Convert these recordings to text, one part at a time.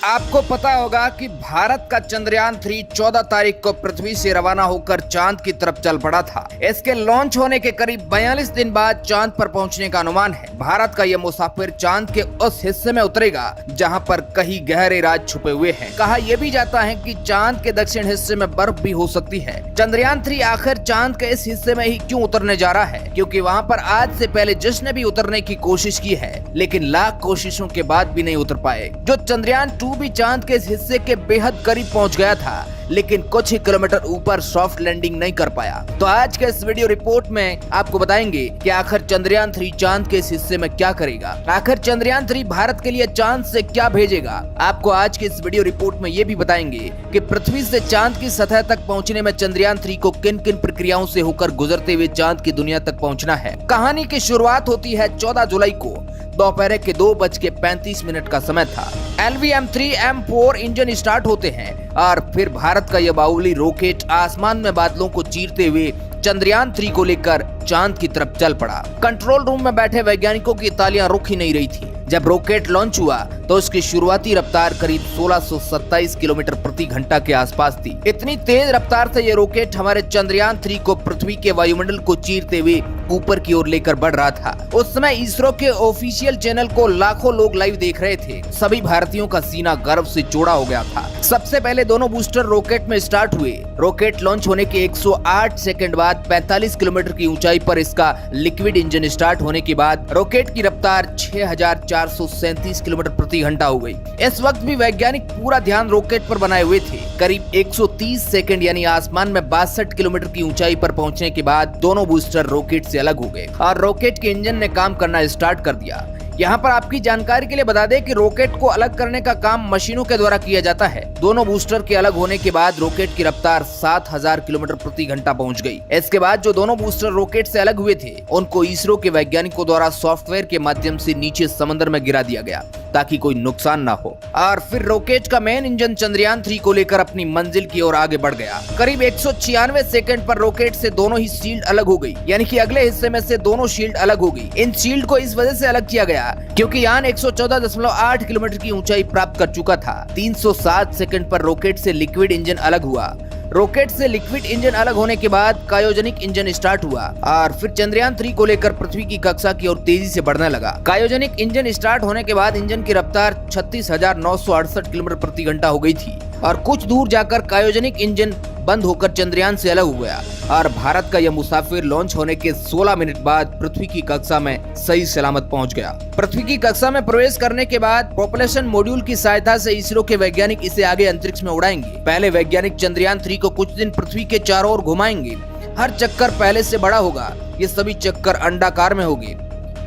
आपको पता होगा कि भारत का चंद्रयान 3 14 तारीख को पृथ्वी से रवाना होकर चांद की तरफ चल पड़ा था। इसके लॉन्च होने के करीब 42 दिन बाद चांद पर पहुंचने का अनुमान है। भारत का यह मुसाफिर चांद के उस हिस्से में उतरेगा जहां पर कहीं गहरे राज छुपे हुए हैं। कहा यह भी जाता है कि चांद के दक्षिण हिस्से में बर्फ भी हो सकती है। चंद्रयान 3 आखिर चांद के इस हिस्से में ही क्यों उतरने जा रहा है, क्योंकि वहाँ पर आज से पहले जिसने भी उतरने की कोशिश की है लेकिन लाख कोशिशों के बाद भी नहीं उतर पाए। जो चंद्रयान 2 भी चांद के इस हिस्से के बेहद करीब पहुंच गया था लेकिन कुछ ही किलोमीटर ऊपर सॉफ्ट लैंडिंग नहीं कर पाया। तो आज के इस वीडियो रिपोर्ट में आपको बताएंगे कि आखिर चंद्रयान 3 चांद के इस हिस्से में क्या करेगा, आखिर चंद्रयान 3 भारत के लिए चांद से क्या भेजेगा। आपको आज के इस वीडियो रिपोर्ट में ये भी बताएंगे कि पृथ्वी से चांद की सतह तक पहुँचने में चंद्रयान 3 को किन किन प्रक्रियाओं से होकर गुजरते हुए चांद की दुनिया तक पहुँचना है। कहानी की शुरुआत होती है 14 जुलाई को दोपहर के 2:35 का समय था। LVM-3M4 इंजन स्टार्ट होते हैं और फिर भारत का यह बाहुबली रॉकेट आसमान में बादलों को चीरते हुए चंद्रयान 3 को लेकर चांद की तरफ चल पड़ा। कंट्रोल रूम में बैठे वैज्ञानिकों की तालियां रुक ही नहीं रही थी। जब रॉकेट लॉन्च हुआ तो उसकी शुरुआती रफ्तार करीब 1627 किलोमीटर प्रति घंटा के आसपास थी। इतनी तेज रफ्तार से ये रॉकेट हमारे चंद्रयान 3 को पृथ्वी के वायुमंडल को चीरते हुए ऊपर की ओर लेकर बढ़ रहा था। उस समय इसरो के ऑफिशियल चैनल को लाखों लोग लाइव देख रहे थे। सभी भारतीयों का सीना गर्व से चौड़ा हो गया था। सबसे पहले दोनों बूस्टर रॉकेट में स्टार्ट हुए। रॉकेट लॉन्च होने के 108 सेकंड बाद 45 किलोमीटर की ऊंचाई पर इसका लिक्विड इंजन स्टार्ट होने के बाद रॉकेट की रफ्तार 6437 किलोमीटर प्रति घंटा हो गई। इस वक्त भी वैज्ञानिक पूरा ध्यान रॉकेट पर बनाए हुए थे। करीब 130 सेकंड यानी आसमान में 62 किलोमीटर की ऊंचाई पर पहुंचने के बाद दोनों बूस्टर रॉकेट से अलग हो गए और रॉकेट के इंजन ने काम करना स्टार्ट कर दिया। यहाँ पर आपकी जानकारी के लिए बता दें कि रॉकेट को अलग करने का काम मशीनों के द्वारा किया जाता है। दोनों बूस्टर के अलग होने के बाद रॉकेट की रफ्तार 7000 किलोमीटर प्रति घंटा पहुँच गई। इसके बाद जो दोनों बूस्टर रॉकेट से अलग हुए थे उनको इसरो के वैज्ञानिकों द्वारा सॉफ्टवेयर के माध्यम से नीचे समंदर में गिरा दिया गया ताकि कोई नुकसान ना हो। और फिर रॉकेट का मेन इंजन चंद्रयान 3 को लेकर अपनी मंजिल की ओर आगे बढ़ गया। करीब 196 सेकंड पर रॉकेट से दोनों ही शील्ड अलग हो गई, यानी कि अगले हिस्से में से दोनों शील्ड अलग हो गई। इन शील्ड को इस वजह से अलग किया गया क्योंकि यान 114.8 किलोमीटर की ऊंचाई प्राप्त कर चुका था। 307 सेकंड पर रॉकेट से लिक्विड इंजन अलग हुआ। रॉकेट से लिक्विड इंजन अलग होने के बाद क्रायोजेनिक इंजन स्टार्ट हुआ और फिर चंद्रयान 3 को लेकर पृथ्वी की कक्षा की ओर तेजी से बढ़ने लगा। क्रायोजेनिक इंजन स्टार्ट होने के बाद इंजन की रफ्तार 36,968 किलोमीटर प्रति घंटा हो गई थी और कुछ दूर जाकर क्रायोजेनिक इंजन बंद होकर चंद्रयान से अलग हो गया और भारत का यह मुसाफिर लॉन्च होने के 16 मिनट बाद पृथ्वी की कक्षा में सही सलामत पहुंच गया। पृथ्वी की कक्षा में प्रवेश करने के बाद प्रोपल्शन मॉड्यूल की सहायता से इसरो के वैज्ञानिक इसे आगे अंतरिक्ष में उड़ाएंगे। पहले वैज्ञानिक चंद्रयान 3 को कुछ दिन पृथ्वी के चारों ओर घुमाएंगे। हर चक्कर पहले से बड़ा होगा। ये सभी चक्कर अंडाकार में होंगे।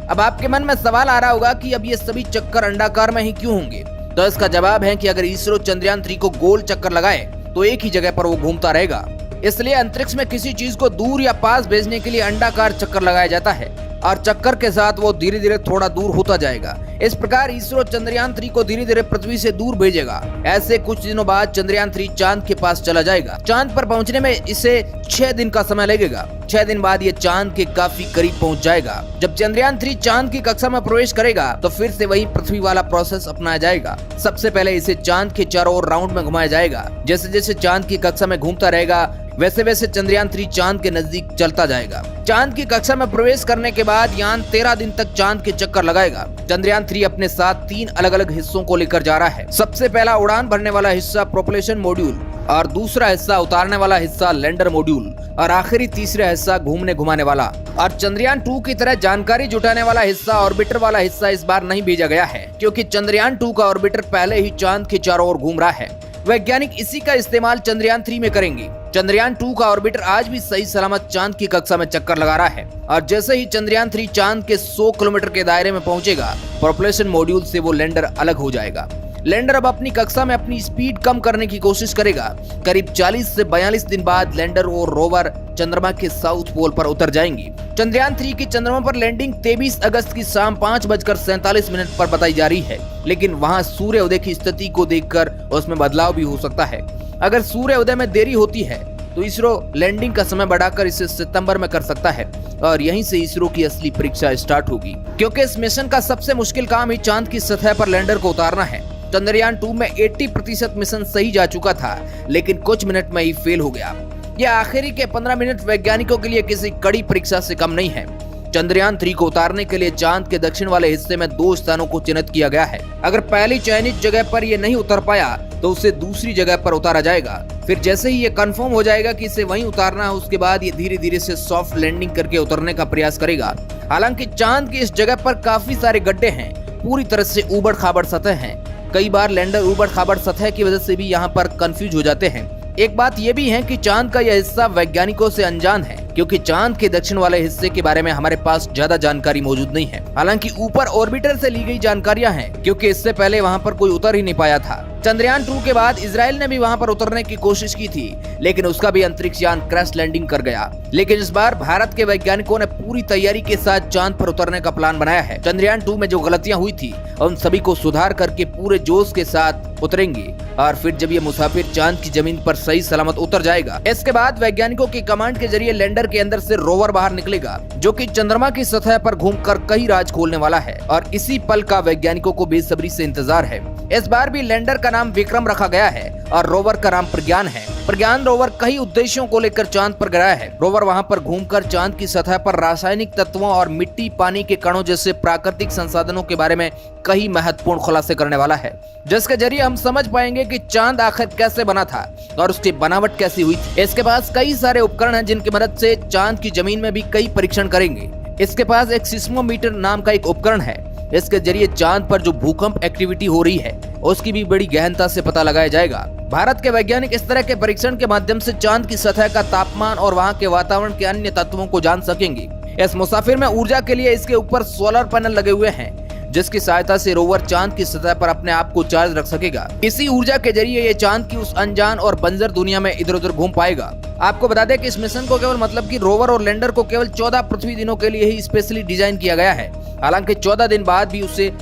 अब आपके मन में सवाल आ रहा होगा कि अब ये सभी चक्कर अंडाकार में ही क्यों होंगे, तो इसका जवाब है कि अगर इसरो चंद्रयान 3 को गोल चक्कर लगाए तो एक ही जगह पर वो घूमता रहेगा। इसलिए अंतरिक्ष में किसी चीज को दूर या पास भेजने के लिए अंडाकार चक्कर लगाया जाता है और चक्कर के साथ वो धीरे धीरे थोड़ा दूर होता जाएगा। इस प्रकार इसरो चंद्रयान 3 को धीरे धीरे पृथ्वी से दूर भेजेगा। ऐसे कुछ दिनों बाद चंद्रयान 3 चांद के पास चला जाएगा। चांद पर पहुंचने में इसे 6 दिन का समय लगेगा। 6 दिन बाद ये चांद के काफी करीब पहुंच जाएगा। जब चंद्रयान 3 चांद की कक्षा में प्रवेश करेगा तो फिर से वही पृथ्वी वाला प्रोसेस अपनाया जाएगा। सबसे पहले इसे चांद के चारों ओर राउंड में घुमाया जाएगा। जैसे जैसे चांद की कक्षा में घूमता रहेगा वैसे वैसे चंद्रयान 3 चांद के नजदीक चलता जाएगा। चांद की कक्षा में प्रवेश करने के बाद यान 13 दिन तक चांद के चक्कर लगाएगा। चंद्रयान 3 अपने साथ 3 अलग अलग हिस्सों को लेकर जा रहा है। सबसे पहला उड़ान भरने वाला हिस्सा प्रोपल्शन मॉड्यूल और दूसरा हिस्सा उतारने वाला हिस्सा लैंडर मॉड्यूल और आखिरी तीसरा हिस्सा घूमने घुमाने वाला। और चंद्रयान 2 की तरह जानकारी जुटाने वाला हिस्सा ऑर्बिटर वाला हिस्सा इस बार नहीं भेजा गया है क्योंकि चंद्रयान 2 का ऑर्बिटर पहले ही चांद के चारों ओर घूम रहा है। वैज्ञानिक इसी का इस्तेमाल चंद्रयान 3 में करेंगे। चंद्रयान 2 का ऑर्बिटर आज भी सही सलामत चांद की कक्षा में चक्कर लगा रहा है और जैसे ही चंद्रयान 3 चांद के 100 किलोमीटर के दायरे में पहुंचेगा प्रोपल्शन मॉड्यूल से वो लैंडर अलग हो जाएगा। लैंडर अब अपनी कक्षा में अपनी स्पीड कम करने की कोशिश करेगा। करीब 40 से 42 दिन बाद लैंडर और रोवर चंद्रमा के साउथ पोल पर उतर जाएंगी। चंद्रयान 3 की चंद्रमा पर लैंडिंग 23 अगस्त की शाम 5:47 पर बताई जा रही है, लेकिन वहां सूर्य उदय की स्थिति को देखकर उसमें बदलाव भी हो सकता है। अगर सूर्य उदय में देरी होती है तो इसरो लैंडिंग का समय बढ़ाकर इसे सितंबर में कर सकता है और यहीं से इसरो की असली परीक्षा स्टार्ट होगी, क्योंकि इस मिशन का सबसे मुश्किल काम ही चांद की सतह पर लैंडर को उतारना है। चंद्रयान 2 में 80% मिशन सही जा चुका था, लेकिन कुछ मिनट में ही फेल हो गया। यह आखिरी के 15 मिनट वैज्ञानिकों के लिए किसी कड़ी परीक्षा से कम नहीं है। चंद्रयान 3 को उतारने के लिए चांद के दक्षिण वाले हिस्से में 2 स्थानों को चिन्हित किया गया है। अगर पहली चयनित जगह पर यह नहीं उतर पाया तो उसे दूसरी जगह पर उतारा जाएगा। फिर जैसे ही ये कंफर्म हो जाएगा कि इसे वहीं उतारना है, उसके बाद ये धीरे धीरे से सॉफ्ट लैंडिंग करके उतरने का प्रयास करेगा। हालांकि चांद की इस जगह पर काफी सारे गड्ढे हैं, पूरी तरह से ऊबड़ खाबड़ सतह है। कई बार लैंडर ऊबड़ खाबड़ सतह की वजह से भी यहाँ पर कंफ्यूज हो जाते हैं। एक बात ये भी है कि चांद का यह हिस्सा वैज्ञानिकों से अनजान है, क्योंकि चांद के दक्षिण वाले हिस्से के बारे में हमारे पास ज्यादा जानकारी मौजूद नहीं है। हालांकि ऊपर ऑर्बिटर से ली गई जानकारियां हैं, क्योंकि इससे पहले वहां पर कोई उतर ही नहीं पाया था। चंद्रयान 2 के बाद इजराइल ने भी वहां पर उतरने की कोशिश की थी, लेकिन उसका भी अंतरिक्ष यान क्रैश लैंडिंग कर गया। लेकिन इस बार भारत के वैज्ञानिकों ने पूरी तैयारी के साथ चांद पर उतरने का प्लान बनाया है। चंद्रयान 2 में जो गलतियां हुई थी उन सभी को सुधार करके पूरे जोश के साथ उतरेंगे, और फिर जब ये मुसाफिर चांद की जमीन पर सही सलामत उतर जाएगा, इसके बाद वैज्ञानिकों की कमांड के जरिए लैंडर के अंदर से रोवर बाहर निकलेगा, जो कि चंद्रमा की सतह पर घूमकर कई राज खोलने वाला है। और इसी पल का वैज्ञानिकों को बेसब्री से इंतजार है। इस बार भी लैंडर का नाम विक्रम रखा गया है और रोवर का नाम प्रज्ञान है। प्रज्ञान रोवर कई उद्देश्यों को लेकर चांद पर गया है। रोवर वहां पर घूमकर चांद की सतह पर रासायनिक तत्वों और मिट्टी, पानी के कणों जैसे प्राकृतिक संसाधनों के बारे में कई महत्वपूर्ण खुलासे करने वाला है, जिसके जरिए हम समझ पाएंगे कि चांद आखिर कैसे बना था और उसकी बनावट कैसी हुई थी। इसके पास कई सारे उपकरण हैं, जिनकी मदद से चांद की जमीन में भी कई परीक्षण करेंगे। इसके पास एक सिस्मोमीटर नाम का एक उपकरण है। इसके जरिए चांद पर जो भूकंप एक्टिविटी हो रही है उसकी भी बड़ी गहनता से पता लगाया जाएगा। भारत के वैज्ञानिक इस तरह के परीक्षण के माध्यम से चांद की सतह का तापमान और वहां के वातावरण के अन्य तत्वों को जान सकेंगे। इस मुसाफिर में ऊर्जा के लिए इसके ऊपर सोलर पैनल लगे हुए हैं, जिसकी सहायता से रोवर चांद की सतह पर अपने आप को चार्ज रख सकेगा। इसी ऊर्जा के जरिए ये चांद की उस अनजान और बंजर दुनिया में इधर उधर घूम पाएगा। आपको बता दें कि इस मिशन को केवल कि रोवर और लैंडर को केवल 14 पृथ्वी दिनों के लिए ही स्पेशली डिजाइन किया गया है। हालांकि 14 दिन बाद भी उसे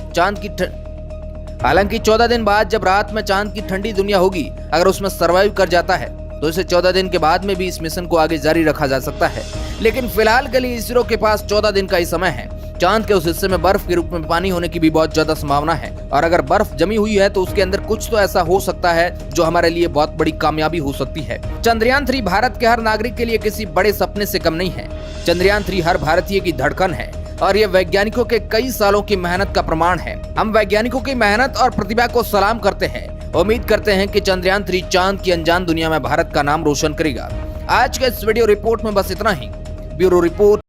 हालांकि 14 दिन बाद जब रात में चांद की ठंडी दुनिया होगी, अगर उसमें सर्वाइव कर जाता है तो इसे 14 दिन के बाद में भी इस मिशन को आगे जारी रखा जा सकता है। लेकिन फिलहाल के लिए इसरो के पास 14 दिन का ही समय है। चांद के उस हिस्से में बर्फ के रूप में पानी होने की भी बहुत ज्यादा संभावना है, और अगर बर्फ जमी हुई है तो उसके अंदर कुछ तो ऐसा हो सकता है जो हमारे लिए बहुत बड़ी कामयाबी हो सकती है। चंद्रयान 3 भारत के हर नागरिक के लिए किसी बड़े सपने से कम नहीं है। चंद्रयान 3 हर भारतीय की धड़कन है और ये वैज्ञानिकों के कई सालों की मेहनत का प्रमाण है। हम वैज्ञानिकों की मेहनत और प्रतिभा को सलाम करते हैं। उम्मीद करते हैं कि चंद्रयान 3 चांद की अनजान दुनिया में भारत का नाम रोशन करेगा। आज के इस वीडियो रिपोर्ट में बस इतना ही। Bureau report,